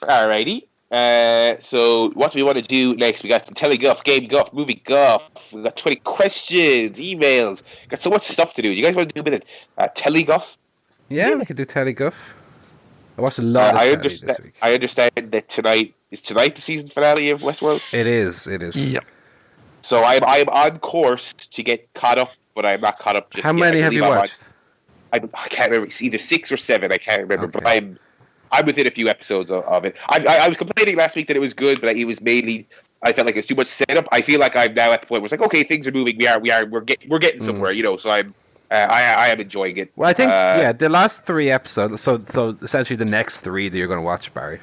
Alrighty. So what do we want to do next? We got some telly guff, game guff, movie guff. We got 20 questions, emails. Got so much stuff to do. You guys want to do a bit of telly guff? Yeah, we could do telly guff. I watched a lot of telly this week. I understand that tonight the season finale of Westworld. It is. Yep. So I'm on course to get caught up, but I'm not caught up just yet. How many have you watched? I can't remember. It's either 6 or 7. I can't remember, Okay. but I'm within a few episodes of it. I was complaining last week that it was good, but it was mainly I felt like it was too much setup. I feel like I'm now at the point where it's like, okay, things are moving. We're getting somewhere, you know. So I am enjoying it. Well, I think the last 3 episodes. So essentially the next 3 that you're going to watch, Barry.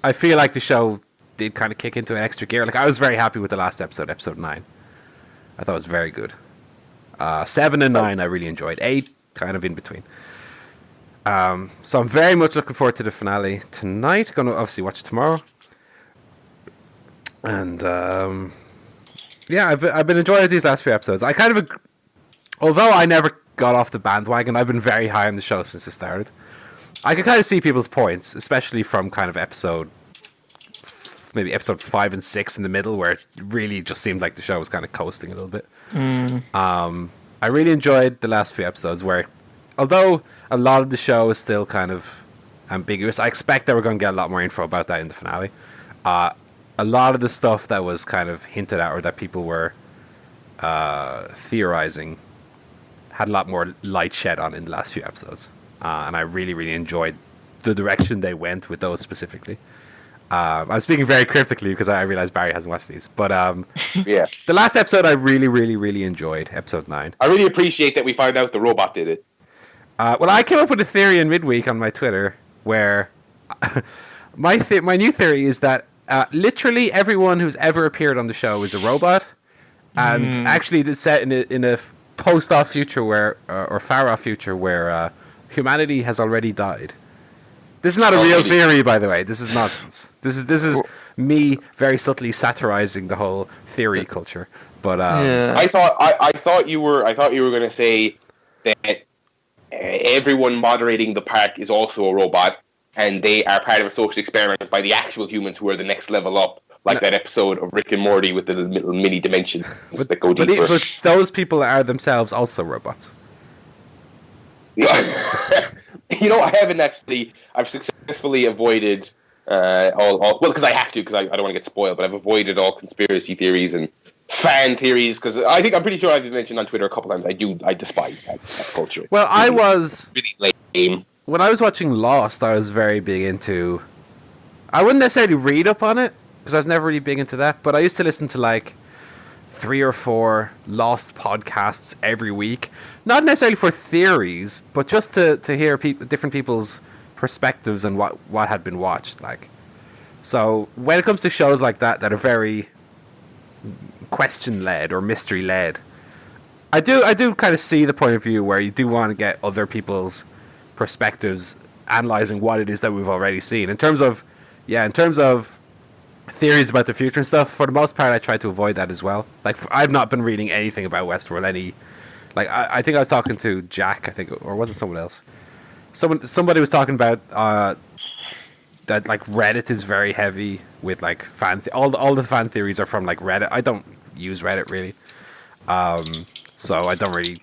I feel like the show did kind of kick into an extra gear. Like I was very happy with the last episode, episode 9. I thought it was very good. 7 and 9 I really enjoyed. 8 kind of in between. So I'm very much looking forward to the finale tonight. Going to obviously watch it tomorrow. And I've been enjoying these last few episodes. I kind of, although I never got off the bandwagon, I've been very high on the show since it started. I can kind of see people's points, especially from kind of maybe episode 5 and 6 in the middle, where it really just seemed like the show was kind of coasting a little bit. I really enjoyed the last few episodes where, although a lot of the show is still kind of ambiguous, I expect that we're going to get a lot more info about that in the finale. A lot of the stuff that was kind of hinted at or that people were theorizing had a lot more light shed on in the last few episodes. And I really, really enjoyed the direction they went with those specifically. I'm speaking very cryptically because I realize Barry hasn't watched these. But yeah, the last episode I really, really, really enjoyed, episode 9. I really appreciate that we found out the robot did it. Well, I came up with a theory in midweek on my Twitter where my new theory is that literally everyone who's ever appeared on the show is a robot. And actually it's set in a post-off future where, or far-off future where humanity has already died. This is not a real theory, by the way. This is nonsense. This is me very subtly satirizing the whole theory culture. But I thought you were going to say that everyone moderating the park is also a robot, and they are part of a social experiment by the actual humans who are the next level up, like that episode of Rick and Morty with the little mini dimensions that go deeper. But those people are themselves also robots. You know, I haven't actually. I've successfully avoided all because I have to, because I don't want to get spoiled. But I've avoided all conspiracy theories and fan theories because I'm pretty sure I've mentioned on Twitter a couple times. I despise that culture. Well, I was really lame. When I was watching Lost, I was very big into. I wouldn't necessarily read up on it because I was never really big into that. But I used to listen to like 3 or 4 Lost podcasts every week. Not necessarily for theories, but just to hear different people's perspectives and what had been watched. Like, so when it comes to shows like that are very question-led or mystery-led, I do kind of see the point of view where you do want to get other people's perspectives analyzing what it is that we've already seen. In terms of theories about the future and stuff, for the most part, I try to avoid that as well. Like, I've not been reading anything about Westworld. I think I was talking to Jack, or was it someone else? Somebody was talking about that like Reddit is very heavy with like all the fan theories are from like Reddit. I don't use Reddit really, so I don't really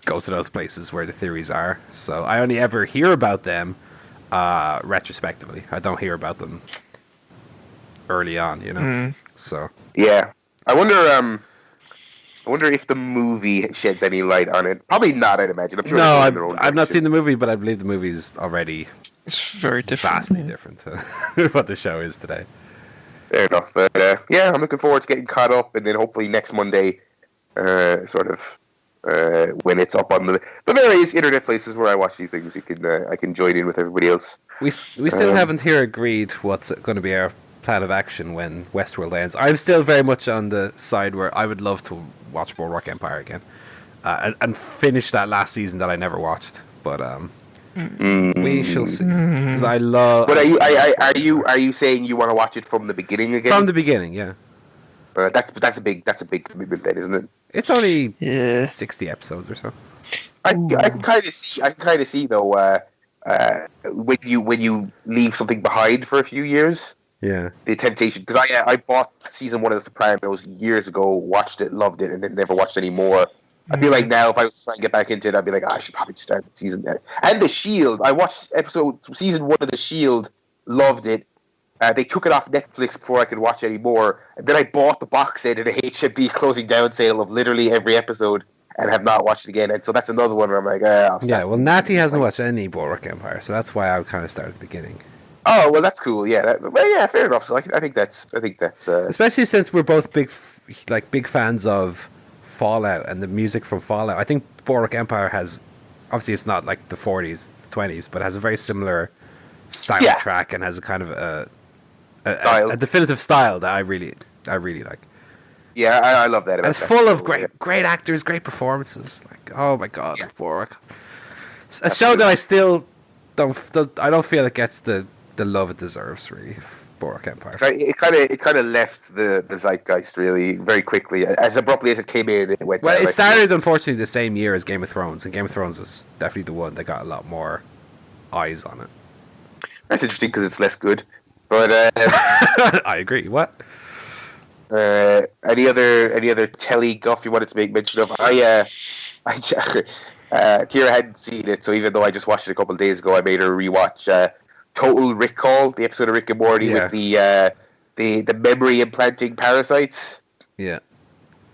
go to those places where the theories are. So I only ever hear about them retrospectively. I don't hear about them early on, you know. So yeah, I wonder if the movie sheds any light on it. Probably not, I'd imagine. I'm sure. No, I've not seen the movie, but I believe the movie's already very different, vastly different to what the show is today. Fair enough. But yeah, I'm looking forward to getting caught up, and then hopefully next Monday, when it's up on the various internet places where I watch these things, I can join in with everybody else. We still haven't here agreed what's going to be our plan of action when Westworld ends. I'm still very much on the side where I would love to watch Boardwalk Empire again and finish that last season that I never watched. But we shall see. Because I love. But are you saying you want to watch it from the beginning again? From the beginning, yeah. That's a big commitment, then, isn't it? It's only 60 episodes or so. I can kind of see though. when you leave something behind for a few years. Yeah. The temptation, because I bought season 1 of The Sopranos years ago, watched it, loved it, and then never watched any more. I feel like now if I was trying to get back into it, I'd be like, I should probably start the season there. And The Shield, I watched season 1 of The Shield, loved it. They took it off Netflix before I could watch any more. And then I bought the box set in a HMV closing down sale of literally every episode and have not watched it again. And so that's another one where I'm like, I'll start. Yeah, well, Natty hasn't watched any Boardwalk Empire, so that's why I would kind of start at the beginning. Oh, well, that's cool. Yeah, yeah, fair enough. So I think that's. Especially since we're both big fans of Fallout and the music from Fallout. I think Boardwalk Empire has, obviously, it's not like the 40s, 20s, but has a very similar soundtrack and has a kind of a definitive style that I really like. Yeah, I love that. And it's full of great actors, great performances. Like, oh my god, Boardwalk. A show that I still don't feel it gets the love it deserves, really. Boardwalk Empire. It kind of left the zeitgeist really very quickly, as abruptly as it came in. It went. Well, it started unfortunately the same year as Game of Thrones, and Game of Thrones was definitely the one that got a lot more eyes on it. That's interesting because it's less good, but I agree. What? Any other telly guff you wanted to make mention of? Kira hadn't seen it, so even though I just watched it a couple of days ago, I made her rewatch Total Recall, the episode of Rick and Morty with the memory implanting parasites. Yeah,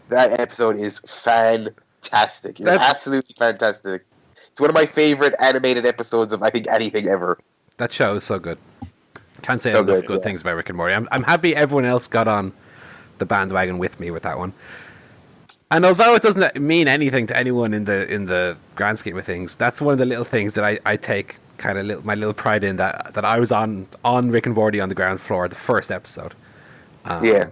that episode is fantastic. It's absolutely fantastic. It's one of my favorite animated episodes of I think anything ever. That show is so good. Can't say enough good things about Rick and Morty. I'm happy everyone else got on the bandwagon with me with that one. And although it doesn't mean anything to anyone in the grand scheme of things, that's one of the little things that I take kind of my little pride in, that I was on Rick and Morty on the ground floor the first episode. And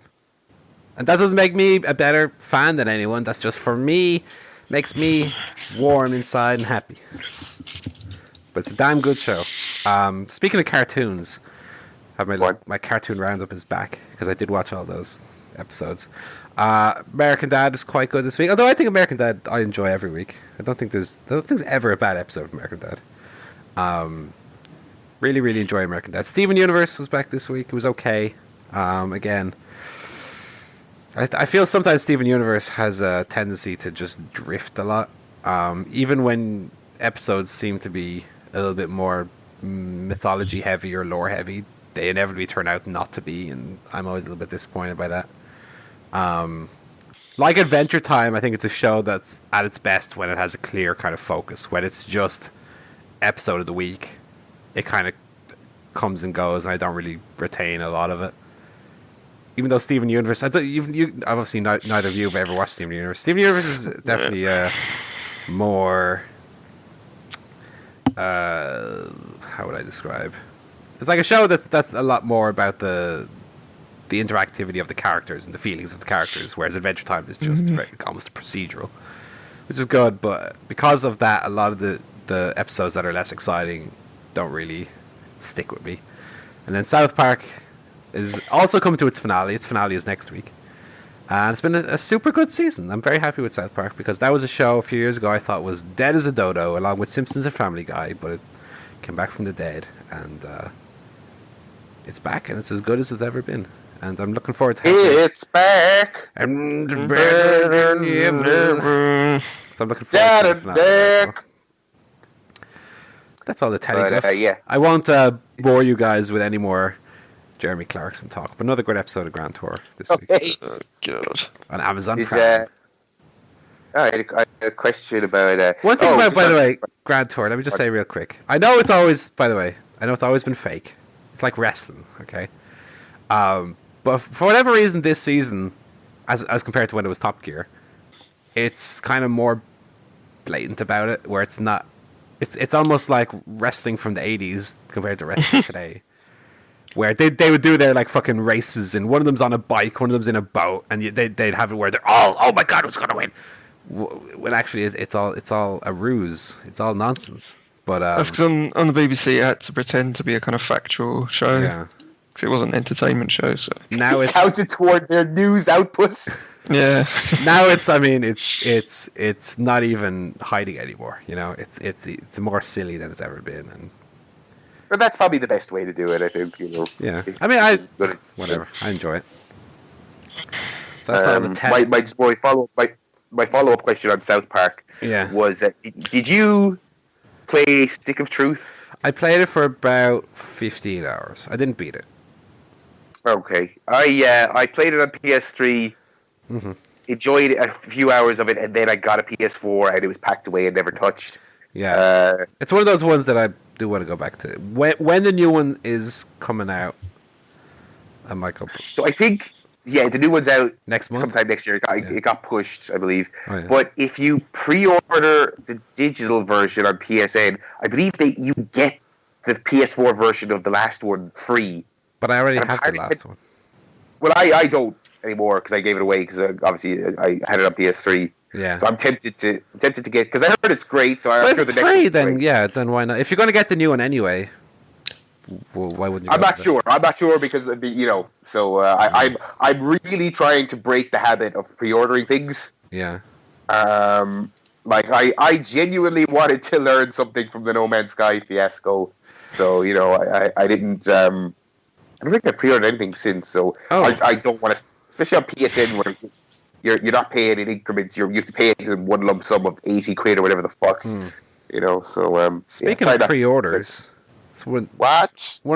that doesn't make me a better fan than anyone. That's just, for me, makes me warm inside and happy. But it's a damn good show. Speaking of cartoons, my cartoon roundup is back, because I did watch all those episodes. American Dad was quite good this week, although I think American Dad I enjoy every week. I don't think there's ever a bad episode of American Dad. Really, really enjoy American Dad. Steven Universe was back this week. It was okay. Again, I feel sometimes Steven Universe has a tendency to just drift a lot. Even when episodes seem to be a little bit more mythology heavy or lore heavy, they inevitably turn out not to be, and I'm always a little bit disappointed by that. Like Adventure Time, I think it's a show that's at its best when it has a clear kind of focus. When it's just episode of the week, it kind of comes and goes, and I don't really retain a lot of it. Even though Steven Universe, obviously neither of you have ever watched Steven Universe. Steven Universe is definitely more. How would I describe? It's like a show that's a lot more about the interactivity of the characters and the feelings of the characters, whereas Adventure Time is just almost procedural, which is good. But because of that, a lot of the episodes that are less exciting don't really stick with me. And then South Park is also coming to its finale. Its finale is next week. And it's been a super good season. I'm very happy with South Park, because that was a show a few years ago I thought was dead as a dodo, along with Simpsons and Family Guy, but it came back from the dead, and it's back, and it's as good as it's ever been. And I'm looking forward to it's back. And better than ever. So I'm looking forward to the finale. That's all the telly guff. I won't bore you guys with any more Jeremy Clarkson talk, but another great episode of Grand Tour this week. Oh, God. On Amazon Prime. I had a question about... One thing about, by the way, Grand Tour, let me just say real quick. I know it's always been fake. It's like wrestling, okay? But for whatever reason this season, as compared to when it was Top Gear, it's kind of more blatant about it, where it's not... It's almost like wrestling from the 80s compared to wrestling today. Where they would do their like fucking races, and one of them's on a bike, one of them's in a boat, and they'd have it where they're all, oh my god, who's gonna win? When actually it's all a ruse, it's all nonsense. But that's because on the BBC it had to pretend to be a kind of factual show, because it wasn't an entertainment show. So now it's counted toward their news output. Yeah. Now it's not even hiding anymore. You know, it's more silly than it's ever been, and But that's probably the best way to do it, I think. Yeah. I mean, whatever. I enjoy it. So that's all the my follow-up question on South Park was that did you play Stick of Truth? I played it for about 15 hours. I didn't beat it. Okay. I played it on PS3, enjoyed a few hours of it, and then I got a PS4, and it was packed away and never touched. Yeah. It's one of those ones that I do want to go back to. When the new one is coming out, I might go. So I think... Yeah, the new one's out next month, sometime next year. It got pushed, I believe. Oh, yeah. But if you pre-order the digital version on PSN, I believe that you get the PS4 version of the last one free. But I already have the last one. Well, I don't anymore because I gave it away because obviously I had it on PS3. Yeah. So I'm tempted to get because I heard it's great. So I'm sure the next free. Then why not? If you're going to get the new one anyway. Well, why wouldn't you? I'm not sure. I'm not sure because So I'm really trying to break the habit of pre-ordering things. Yeah. I genuinely wanted to learn something from the No Man's Sky fiasco. So I didn't. I don't think I pre-ordered anything since. So I don't want to, especially on PSN where you're not paying in increments. You have to pay it in one lump sum of 80 quid or whatever the fuck. So speaking of pre-orders. One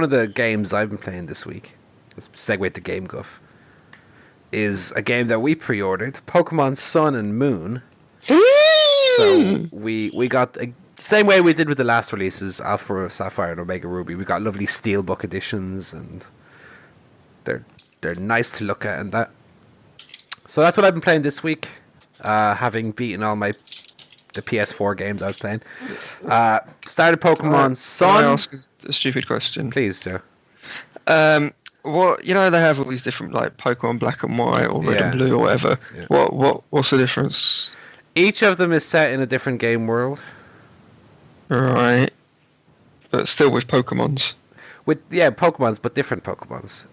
of the games I've been playing this week, let's segue to Game Guff, is a game that we pre-ordered, Pokemon Sun and Moon. So we got the same way we did with the last releases, Alpha Sapphire and Omega Ruby. We got lovely Steelbook editions, and they're nice to look at, and that. So that's what I've been playing this week, having beaten all the PS4 games I was playing. Started Pokemon Sun. Can I ask a stupid question? Please, Joe. They have all these different like Pokemon Black and White or Red and Blue or whatever. Yeah. What's the difference? Each of them is set in a different game world. Right. But still with Pokemons. Pokemons, but different Pokemons.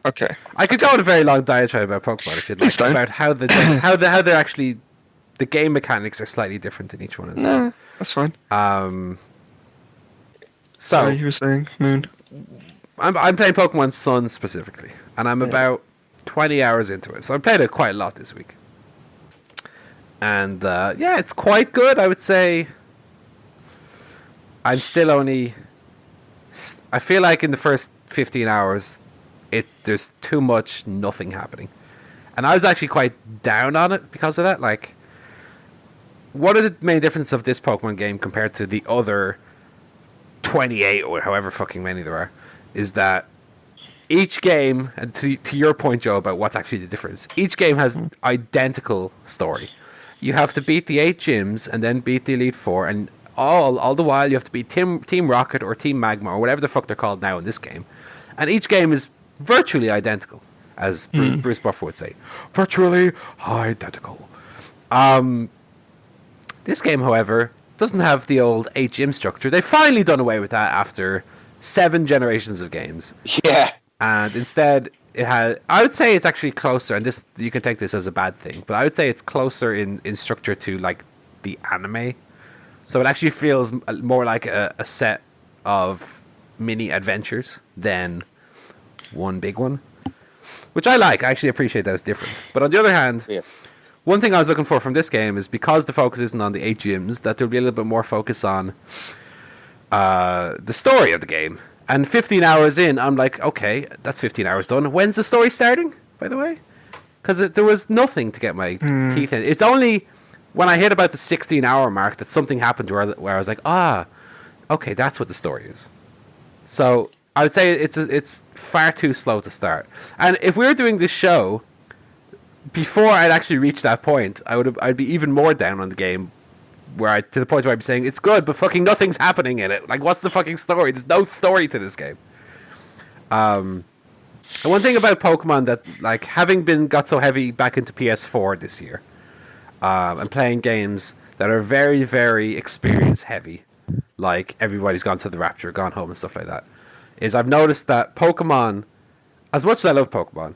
Okay. I could go on a very long diatribe about Pokemon if you'd like, about how they're actually. The game mechanics are slightly different in each one as well. No, that's fine. So you were saying Moon. I'm playing Pokemon Sun specifically, and I'm about 20 hours into it. So I played it quite a lot this week, and it's quite good. I would say I'm still only. I feel like in the first 15 hours, there's too much nothing happening, and I was actually quite down on it because of that. Like. One of the main differences of this Pokemon game compared to the other 28 or however fucking many there are is that each game, and to your point, Joe, about what's actually the difference, each game has identical story. You have to beat the 8 gyms and then beat the Elite Four, and all the while you have to beat Team Rocket or Team Magma or whatever the fuck they're called now in this game. And each game is virtually identical, as Bruce Buffer would say. Virtually identical. This game, however, doesn't have the old 8 gym structure. They've finally done away with that after 7 generations of games. Yeah. And instead, it has. I would say it's actually closer, and this you can take this as a bad thing, but I would say it's closer in structure to like the anime. So it actually feels more like a set of mini adventures than one big one, which I like. I actually appreciate that it's different. But on the other hand. Yeah. One thing I was looking for from this game is because the focus isn't on the 8 gyms, that there'll be a little bit more focus on the story of the game. And 15 hours in, I'm like, okay, that's 15 hours done. When's the story starting, by the way? Because there was nothing to get my teeth in. It's only when I hit about the 16-hour mark that something happened where I was like, okay, that's what the story is. So I would say it's far too slow to start. And if we were doing this show... Before I'd actually reached that point, I'd be even more down on the game, to the point where I'd be saying it's good, but fucking nothing's happening in it. Like, what's the fucking story? There's no story to this game. And one thing about Pokemon that, like, having got so heavy back into PS4 this year, and playing games that are very, very experience heavy, like Everybody's Gone to the Rapture, Gone Home, and stuff like that, is I've noticed that Pokemon, as much as I love Pokemon,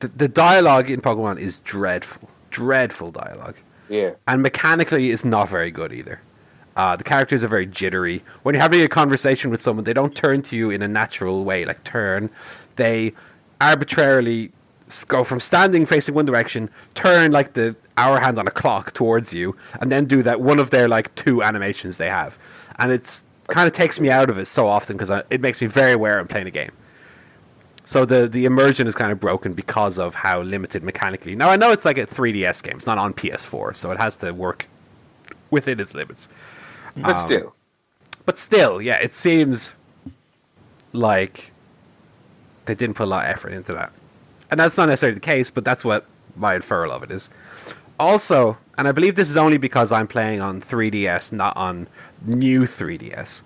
the dialogue in Pokemon is dreadful dialogue. Yeah. And mechanically, it's not very good either. The characters are very jittery. When you're having a conversation with someone, they don't turn to you in a natural way, like turn. They arbitrarily go from standing facing one direction, turn like the hour hand on a clock towards you, and then do that one of their like 2 animations they have. And it's kind of takes me out of it so often because it makes me very aware I'm playing a game. So the immersion is kind of broken because of how limited mechanically. Now I know it's like a 3DS game, it's not on PS4, so it has to work within its limits. But still, yeah, it seems like they didn't put a lot of effort into that. And that's not necessarily the case, but that's what my inferral of it is. Also, and I believe this is only because I'm playing on 3DS, not on new 3DS,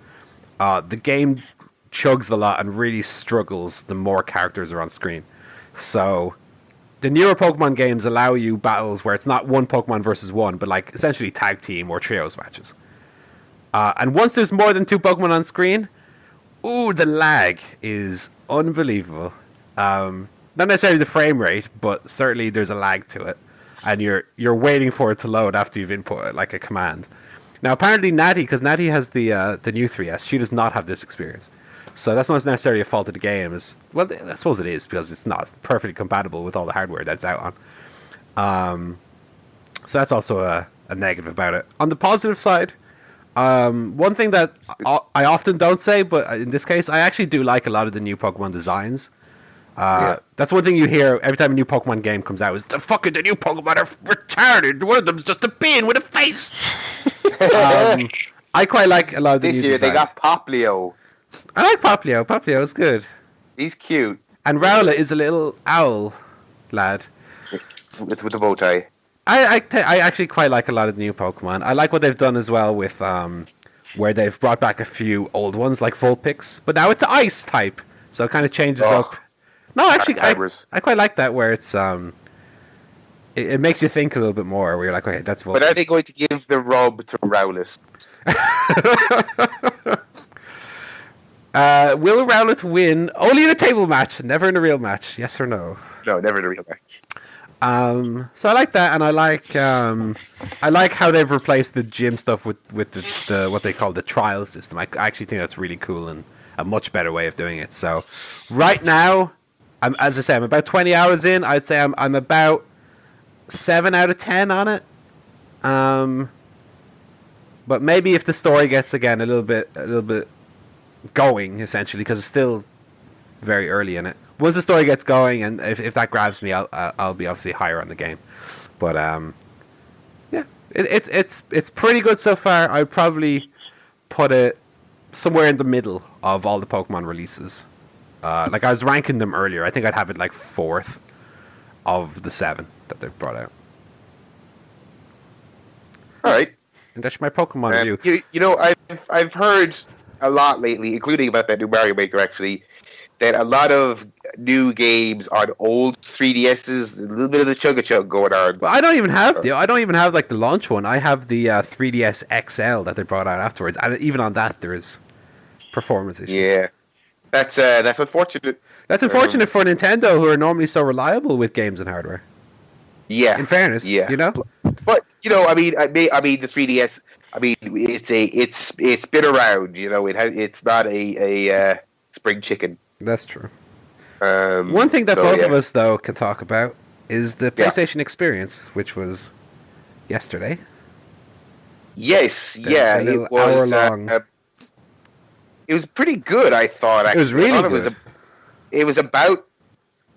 the game chugs a lot and really struggles the more characters are on screen. So the newer Pokemon games allow you battles where it's not one Pokemon versus one, but like essentially tag team or trios matches. And once there's more than 2 Pokemon on screen, ooh, the lag is unbelievable. Not necessarily the frame rate, but certainly there's a lag to it. And you're waiting for it to load after you've input like a command. Now apparently Natty, because Natty has the new 3DS, she does not have this experience. So that's not necessarily a fault of the game. Well, I suppose it is, because it's not perfectly compatible with all the hardware that's out on. So that's also a negative about it. On the positive side, one thing that I often don't say, but in this case, I actually do like a lot of the new Pokemon designs. That's one thing you hear every time a new Pokemon game comes out is the new Pokemon are retarded. One of them's just a bean with a face. I quite like a lot of the this new year designs. They got Poplio. I like Poplio. Poplio is good. He's cute. And Rowlet is a little owl lad. With the bow tie. I actually quite like a lot of the new Pokemon. I like what they've done as well with where they've brought back a few old ones like Vulpix, but now it's Ice type, so it kind of changes up. No, actually, I quite like that where it's it makes you think a little bit more. Where you're like, okay, that's Vulpix. But are they going to give the rub to Rowlet? Will Rowlet win only in a table match, never in a real match? Yes or no? No, never in a real match. So I like that, and I like how they've replaced the gym stuff with the what they call the trial system. I actually think that's really cool and a much better way of doing it. So right now, as I say, I'm about 20 hours in. I'd say I'm about 7 out of 10 on it. But maybe if the story gets again a little bit going, essentially, because it's still very early in it. Once the story gets going, and if that grabs me, I'll be obviously higher on the game. But yeah, it's pretty good so far. I'd probably put it somewhere in the middle of all the Pokemon releases. Like I was ranking them earlier. I think I'd have it like 4th of the 7 that they've brought out. All right. And that's my Pokemon review. You know, I've heard a lot lately, including about that new Mario Maker, actually, that a lot of new games on old 3DSs, a little bit of the chug-a-chug going on. Well, I don't even have like the launch one. I have the 3DS XL that they brought out afterwards, and even on that there is performance issues. Yeah, that's unfortunate. That's unfortunate for Nintendo, who are normally so reliable with games and hardware. Yeah. In fairness, yeah. You know. But you know, I mean, the 3DS. I mean, it's been around. You know, it's not a spring chicken. That's true. One thing that both of us, though, can talk about is the PlayStation experience, which was yesterday. Yes, it was hour long. It was pretty good, I thought. Actually. It was really good. It was about.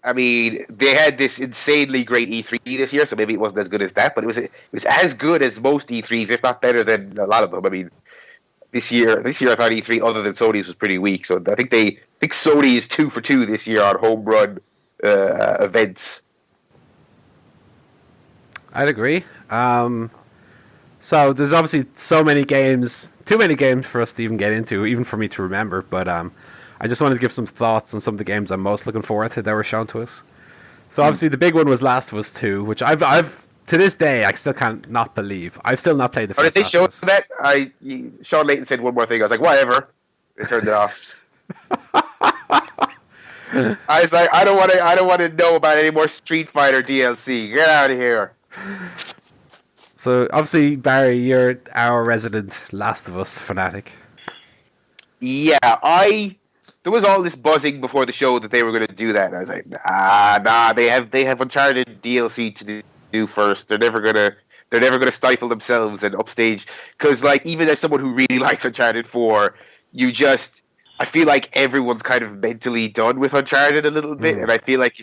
I mean, they had this insanely great E3 this year, so maybe it wasn't as good as that, but it was as good as most E3s, if not better than a lot of them. I mean, this year I thought E3, other than Sony's, was pretty weak. So I think Sony is 2 for 2 this year on home run events. I'd agree. So there's obviously so many games, too many games for us to even get into, even for me to remember. But I just wanted to give some thoughts on some of the games I'm most looking forward to that were shown to us. So obviously the big one was Last of Us 2, which I've to this day I still can't not believe. I've still not played the first. Did they show that? Sean Layton said one more thing. I was like, whatever. They turned it off. I was like, I don't want to know about any more Street Fighter DLC. Get out of here. So obviously, Barry, you're our resident Last of Us fanatic. Yeah, there was all this buzzing before the show that they were going to do that, and I was like, nah, they have Uncharted DLC to do first. They're never gonna stifle themselves and upstage, because like even as someone who really likes Uncharted 4, I feel like everyone's kind of mentally done with Uncharted a little bit, and I feel like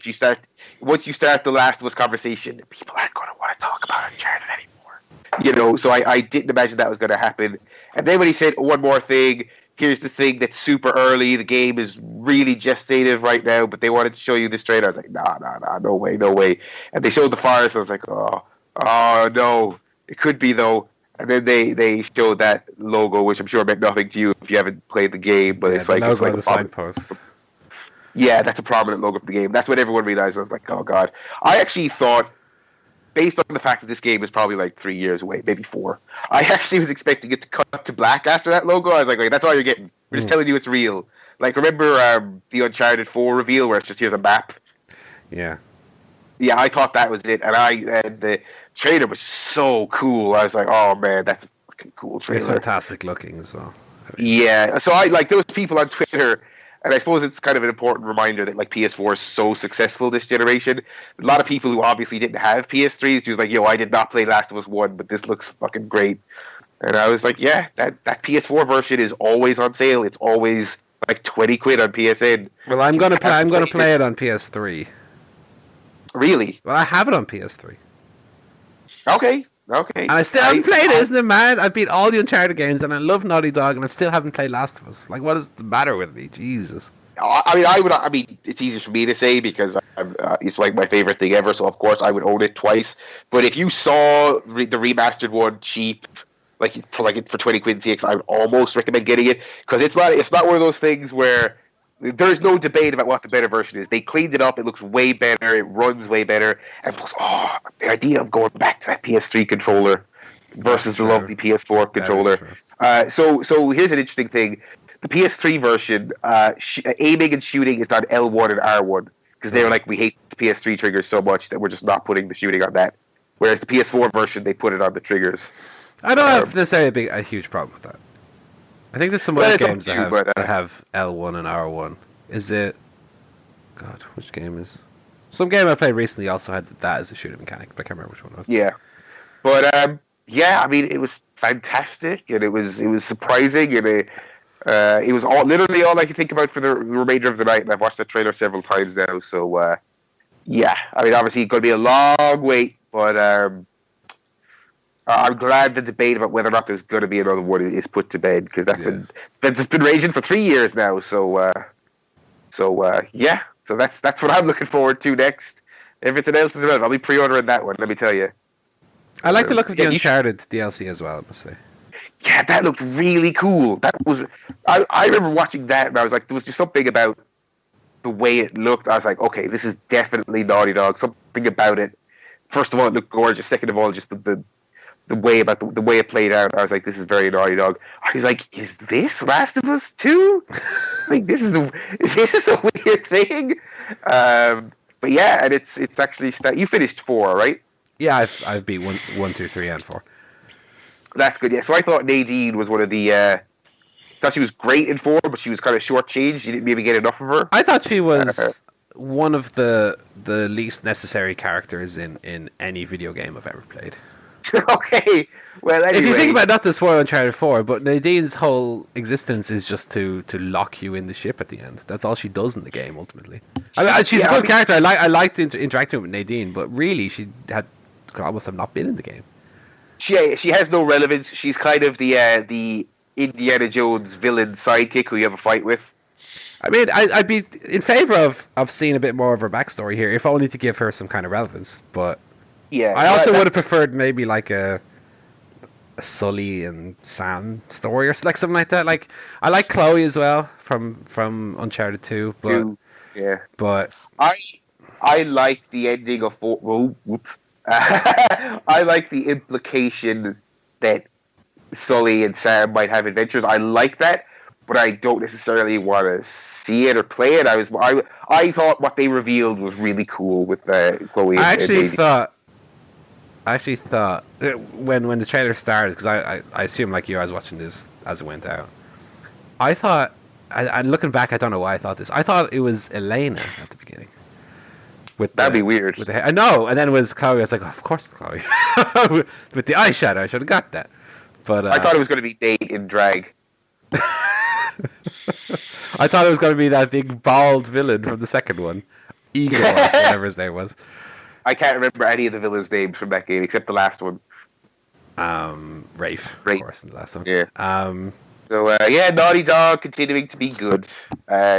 once you start the Last of Us conversation, people aren't going to want to talk about Uncharted anymore. So I didn't imagine that was going to happen. And then when he said one more thing. Here's the thing that's super early. The game is really gestative right now, but they wanted to show you this trailer. I was like, nah, no way. And they showed the forest. I was like, oh no, it could be though. And then they showed that logo, which I'm sure meant nothing to you if you haven't played the game, but it's like the signpost. Yeah, that's a prominent logo for the game. That's what everyone realized. I was like, oh god. I actually thought, based on the fact that this game is probably like 3 years away, maybe 4, I actually was expecting it to cut to black after that logo. I was like, okay, that's all you're getting. We're just telling you it's real. Like, remember the Uncharted 4 reveal where it's just, here's a map? Yeah. Yeah, I thought that was it. And the trailer was so cool. I was like, oh man, that's a fucking cool trailer. It's fantastic looking as well. Yeah, so there was people on Twitter, and I suppose it's kind of an important reminder that like PS4 is so successful this generation. A lot of people who obviously didn't have PS3s, who was like, yo, I did not play Last of Us 1, but this looks fucking great. And I was like, yeah, that PS4 version is always on sale. It's always like 20 quid on PSN. Well, I'm gonna play it on PS3. Really? Well, I have it on PS3. Okay. And I still haven't played it, isn't it mad? I've beat all the Uncharted games, and I love Naughty Dog, and I still haven't played Last of Us. Like, what is the matter with me? Jesus. I mean, it's easy for me to say because it's like my favorite thing ever. So of course I would own it twice. But if you saw the remastered one cheap, for 20 quid CX, I would almost recommend getting it, because it's not one of those things where there's no debate about what the better version is. They cleaned it up. It looks way better. It runs way better. And plus, the idea of going back to that PS3 controller versus the lovely PS4 controller. So here's an interesting thing. The PS3 version, aiming and shooting is on L1 and R1, because they were like, we hate the PS3 triggers so much that we're just not putting the shooting on that. Whereas the PS4 version, they put it on the triggers. I don't have necessarily a huge problem with that. I think there's some other games that have L1 and R1. Is it... God, which game is... Some game I played recently also had that as a shooting mechanic, but I can't remember which one it was. Yeah. But, I mean, it was fantastic, and it was surprising, and it was literally all I could think about for the remainder of the night, and I've watched the trailer several times now, so, I mean, obviously it's going to be a long wait, but I'm glad the debate about whether or not there's going to be another one is put to bed, because that's been raging for 3 years now. So that's what I'm looking forward to next. Everything else is around. I'll be pre-ordering that one. Let me tell you. I like the look of the Uncharted DLC as well, I must say. Yeah, that looked really cool. That was. I remember watching that, and I was like, there was just something about the way it looked. I was like, okay, this is definitely Naughty Dog. Something about it. First of all, it looked gorgeous. Second of all, just the way it played out, I was like, this is very Naughty Dog. I was like, is this Last of Us 2? Like, this is a weird thing. But yeah, and it's actually you finished 4, right? Yeah, I've beat 1, 2, 3, and 4. That's good. Yeah, so I thought Nadine was one of the. Thought she was great in 4, but she was kind of shortchanged. You didn't maybe get enough of her. I thought she was one of the least necessary characters in any video game I've ever played. Okay, well, anyway. If you think about not to spoil Uncharted 4, but Nadine's whole existence is just to lock you in the ship at the end. That's all she does in the game, ultimately. She's a good character. I liked interacting with Nadine, but really, she could almost have not been in the game. She has no relevance. She's kind of the Indiana Jones villain sidekick who you have a fight with. I mean, I'd be in favor of seeing a bit more of her backstory here, if only to give her some kind of relevance, but... Yeah, I also would have preferred maybe like a Sully and Sam story or like something like that. Like, I like Chloe as well from Uncharted 2, but but I like the ending of I like the implication that Sully and Sam might have adventures. I like that, but I don't necessarily want to see it or play it. I thought what they revealed was really cool with Chloe. I actually thought when the trailer started, because I assume like you, I was watching this as it went out. I thought, and looking back, I don't know why I thought this. I thought it was Elena at the beginning. That'd be weird. I know, and then it was Chloe. I was like, oh, of course it's Chloe. With the eyeshadow, I should have got that. But I thought it was going to be Nate in drag. I thought it was going to be that big bald villain from the second one, Igor, whatever his name was. I can't remember any of the villains' names from that game except the last one. Rafe, of course, in the last one. Yeah. So, Naughty Dog continuing to be good.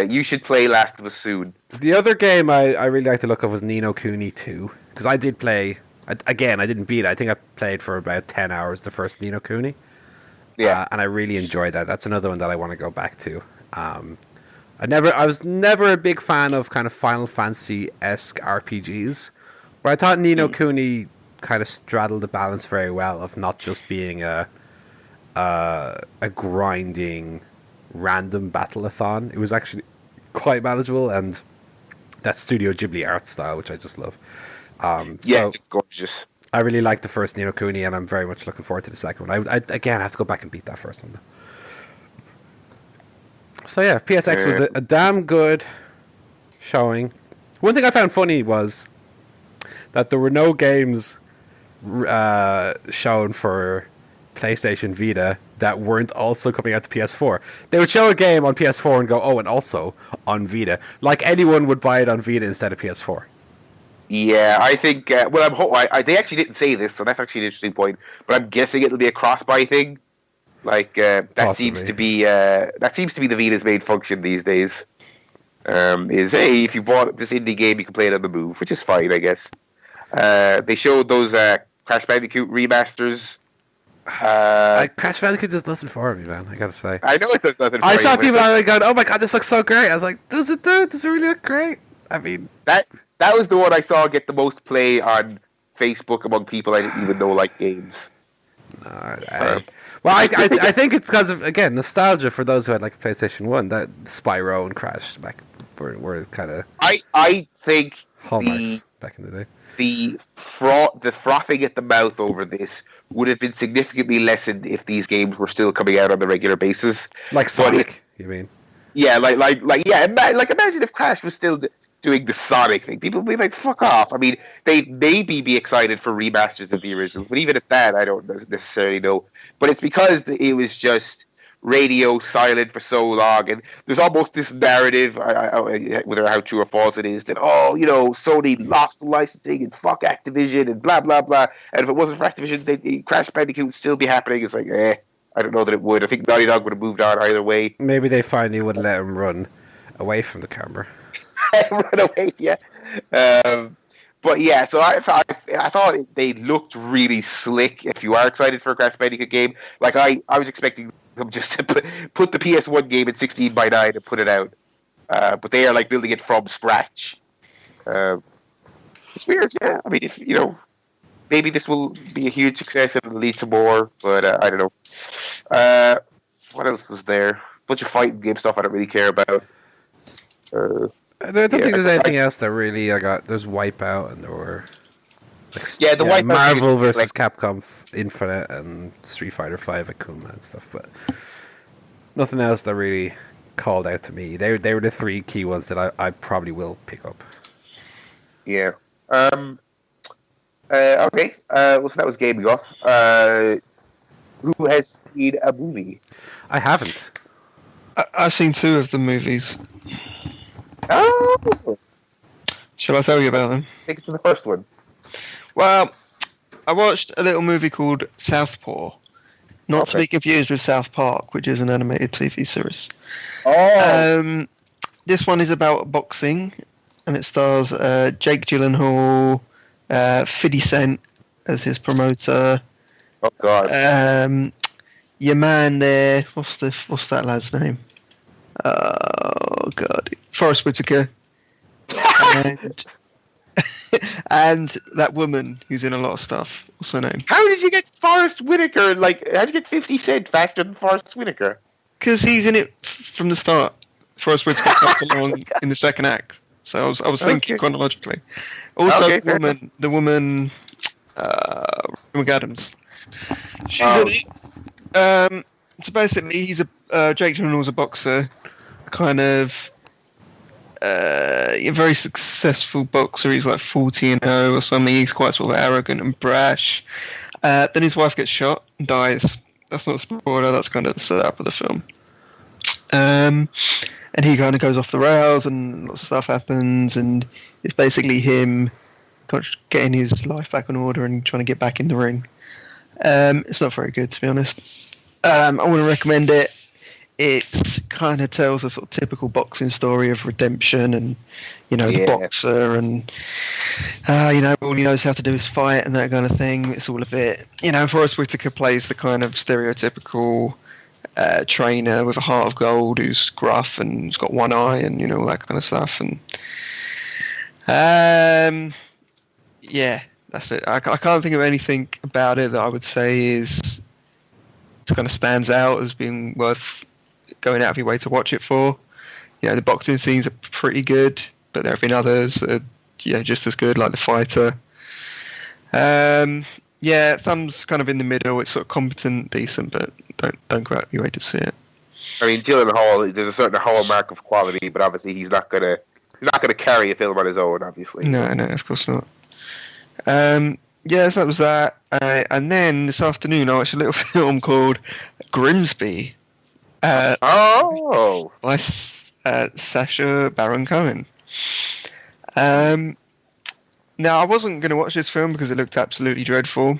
You should play Last of Us soon. The other game I really like to look at was Ni no Kuni 2. Because I did play... Again, I didn't beat it. I think I played for about 10 hours the first Ni no Kuni. Yeah. And I really enjoyed that. That's another one that I want to go back to. I was never a big fan of kind of Final Fantasy-esque RPGs. But I thought Ni no Kuni kind of straddled the balance very well of not just being a grinding random battle-a-thon. It was actually quite manageable, and that Studio Ghibli art style, which I just love. It's gorgeous. I really liked the first Ni no Kuni, and I'm very much looking forward to the second one. I again have to go back and beat that first one, though. So yeah, PSX was a damn good showing. One thing I found funny was that there were no games shown for PlayStation Vita that weren't also coming out to PS4. They would show a game on PS4 and go, oh, and also on Vita. Like anyone would buy it on Vita instead of PS4. Yeah, I think. They actually didn't say this, so that's actually an interesting point. But I'm guessing it'll be a cross-buy thing. Like that Possibly. seems to be the Vita's main function these days. Is hey, if you bought this indie game, you can play it on the move, which is fine, I guess. They showed those Crash Bandicoot remasters. Crash Bandicoot does nothing for me, man. I gotta say. I know it does nothing. I saw people going, "Oh my god, this looks so great!" I was like, "Does it do? Does it really look great?" I mean, that was the one I saw get the most play on Facebook among people I didn't even know like games. I think it's because of, again, nostalgia for those who had like a PlayStation 1. That Spyro and Crash back were kind of I think hallmarks back in the day. The frothing at the mouth over this would have been significantly lessened if these games were still coming out on a regular basis. Like Sonic, you mean? Yeah, imagine if Crash was still doing the Sonic thing. People would be like, fuck off. I mean, they'd maybe be excited for remasters of the originals, but even at that, I don't necessarily know. But it's because it was just radio silent for so long, and there's almost this narrative, whether how true or false it is, that Sony lost the licensing and fuck Activision and blah blah blah, and if it wasn't for Activision, Crash Bandicoot would still be happening. It's like, I don't know that it would. I think Naughty Dog would have moved on either way. Maybe they finally would let him run away from the camera. Run away, yeah. But yeah, so I thought they looked really slick. If you are excited for a Crash Bandicoot game, like I was expecting them just to put the PS1 game in 16:9 and put it out, but they are like building it from scratch. It's weird, yeah. I mean, if maybe this will be a huge success and it'll lead to more, but I don't know. What else was there? A bunch of fighting game stuff I don't really care about. I don't think there's anything else that really I got. There's Wipeout, and there were Wipeout Marvel versus Capcom Infinite and Street Fighter V Akuma and stuff, but nothing else that really called out to me. They were the three key ones that I probably will pick up. Yeah. Okay. So that was Game Guff. Who has seen a movie? I haven't. I've seen 2 of the movies. Oh! Shall I tell you about them? Take us to the first one. Well, I watched a little movie called SOUTHPAW. Not to be confused with South Park, which is an animated TV series. Oh! This one is about boxing, and it stars Jake Gyllenhaal, 50 Cent as his promoter. Oh, God. Your man there, what's that lad's name? Oh, God. Forrest Whitaker. And that woman who's in a lot of stuff. What's her name? How did you get Forrest Whitaker? How did you get 50 Cent faster than Forrest Whitaker? Because he's in it from the start. Forrest Whitaker comes along in the second act. So I was thinking chronologically. Also, the woman, McAdams. She's in it. So basically, he's Jake Gyllenhaal's a boxer, kind of a very successful boxer. He's like 40-0 or something. He's quite sort of arrogant and brash. Then his wife gets shot and dies. That's not a spoiler. That's kind of the setup of the film. And he kind of goes off the rails, and lots of stuff happens, and it's basically him getting his life back in order and trying to get back in the ring. It's not very good, to be honest. I want to recommend it. It kind of tells a sort of typical boxing story of redemption, and the boxer, and all he knows how to do is fight and that kind of thing. It's all a bit, Forrest Whitaker plays the kind of stereotypical trainer with a heart of gold who's gruff and has got one eye and all that kind of stuff. And that's it. I can't think of anything about it that I would say kind of stands out as being worth going out of your way to watch it for. The boxing scenes are pretty good, but there have been others that are just as good, like The Fighter. Thumbs kind of in the middle. It's sort of competent, decent, but don't go out of your way to see it. I mean, Gyllenhaal, there's a certain hallmark of quality, but obviously he's not gonna carry a film on his own. Obviously, no, of course not. So that was that. And then this afternoon, I watched a little film called Grimsby. By Sacha Baron Cohen. Now, I wasn't going to watch this film because it looked absolutely dreadful,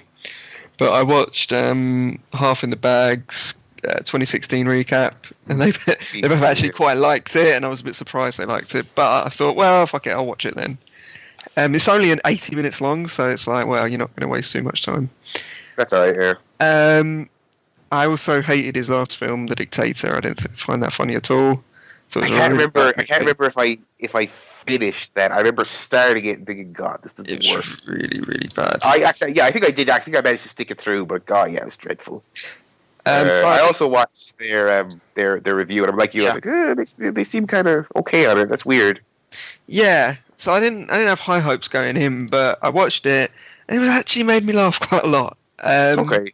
but I watched Half in the Bag's 2016 recap, and they both actually quite liked it, and I was a bit surprised they liked it, but I thought, well, fuck it, I'll watch it then. It's only 80 minutes long, so it's like, well, you're not going to waste too much time. That's all right, yeah. I also hated his last film, The Dictator. I didn't find that funny at all. I can't remember if I finished that. I remember starting it and thinking, God, this is the worst. Really, really bad. I think I did. I think I managed to stick it through, but God, yeah, it was dreadful. I also watched their review, and I'm like you. I was like, they seem kind of okay on it. That's weird. Yeah. So I didn't have high hopes going in, but I watched it, and it actually made me laugh quite a lot. Okay.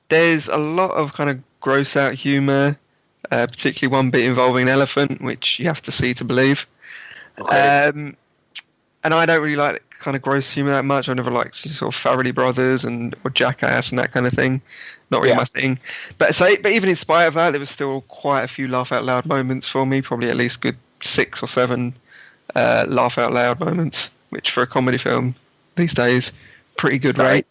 There's a lot of kind of gross out humour, particularly one bit involving an elephant, which you have to see to believe. Okay. And I don't really like kind of gross humour that much. I never liked sort of Farrelly Brothers or Jackass and that kind of thing. Not really my thing. But even in spite of that, there was still quite a few laugh out loud moments for me. Probably at least good 6 or 7 laugh out loud moments, which for a comedy film these days, pretty good rate.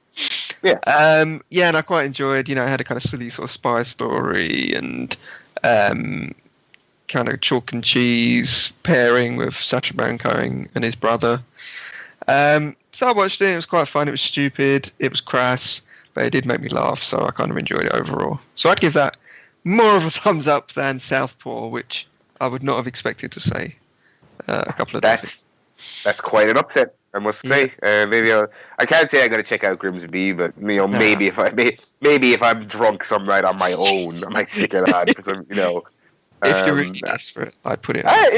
Yeah. And I quite enjoyed, it had a kind of silly sort of spy story and kind of chalk and cheese pairing with Sacha Baron Cohen and his brother. So I watched it. It was quite fun. It was stupid. It was crass, but it did make me laugh. So I kind of enjoyed it overall. So I'd give that more of a thumbs up than Southpaw, which I would not have expected to say a couple of days ago. That's quite an upset, I must say. Maybe I can't say I'm going to check out Grimsby, but maybe if I'm drunk some night on my own, I might check it out because I'm if you're really desperate, I'd put it. I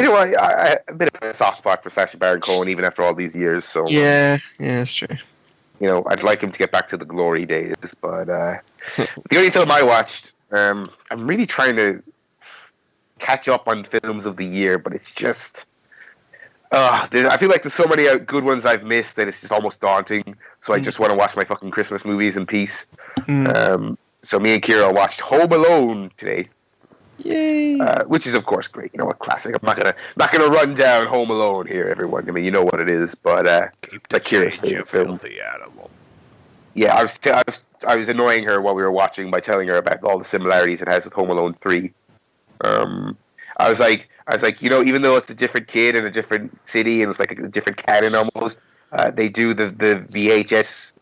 a bit of a soft spot for Sacha Baron Cohen even after all these years. So yeah, that's true. I'd like him to get back to the glory days, but the only film I watched, I'm really trying to catch up on films of the year, but it's just. I feel like there's so many good ones I've missed that it's just almost daunting. So I just want to watch my fucking Christmas movies in peace. So me and Kira watched Home Alone today. Yay! Which is of course great. A classic. I'm not gonna run down Home Alone here, everyone. I mean, you know what it is, but keep the change, you filthy animal. Yeah, I was annoying her while we were watching by telling her about all the similarities it has with Home Alone 3. I was like, even though it's a different kid in a different city and it's like a different canon almost, they do the VHS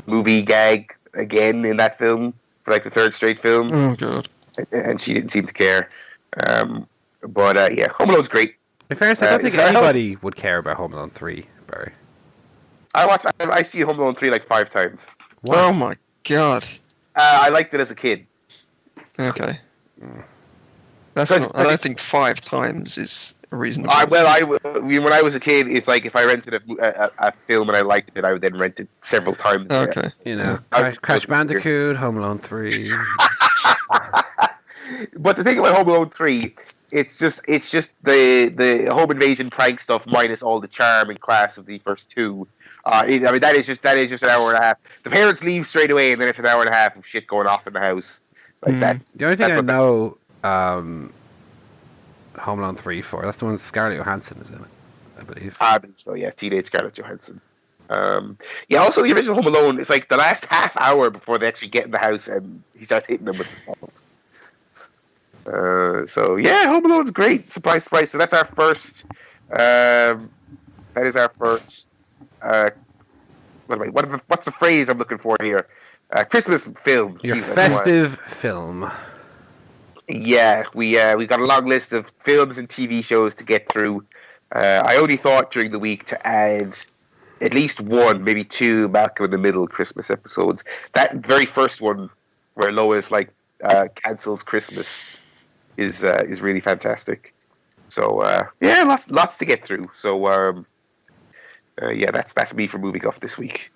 movie gag again in that film for like the third straight film. Oh god! And she didn't seem to care. But Home Alone's great. In fairness, I don't think anybody would care about Home Alone 3, Barry. I see Home Alone 3 like 5 times. Wow. Oh my god! I liked it as a kid. Okay. That's not, I don't think 5 times is a reason. When I was a kid, it's like if I rented a film and I liked it, I would then rent it several times. Okay. You know, Crash Bandicoot, Home Alone 3. But the thing about Home Alone 3, it's just the home invasion prank stuff minus all the charm and class of the first two. That is just an hour and a half. The parents leave straight away, and then it's an hour and a half of shit going off in the house like that. The only thing I know Home Alone 3 for, that's the one Scarlett Johansson is in it, I believe. So yeah, teenage Scarlett Johansson. Also the original Home Alone, it's like the last half hour before they actually get in the house and he starts hitting them with the stuff. Home Alone's great. Surprise, surprise. So that's our first. That is our first. What's the phrase I'm looking for here? Christmas film. Your festive film. Yeah, we got a long list of films and TV shows to get through. I only thought during the week to add at least one, maybe two Malcolm in the Middle Christmas episodes. That very first one where Lois cancels Christmas is really fantastic. So lots to get through. So that's me for Movie Guff this week.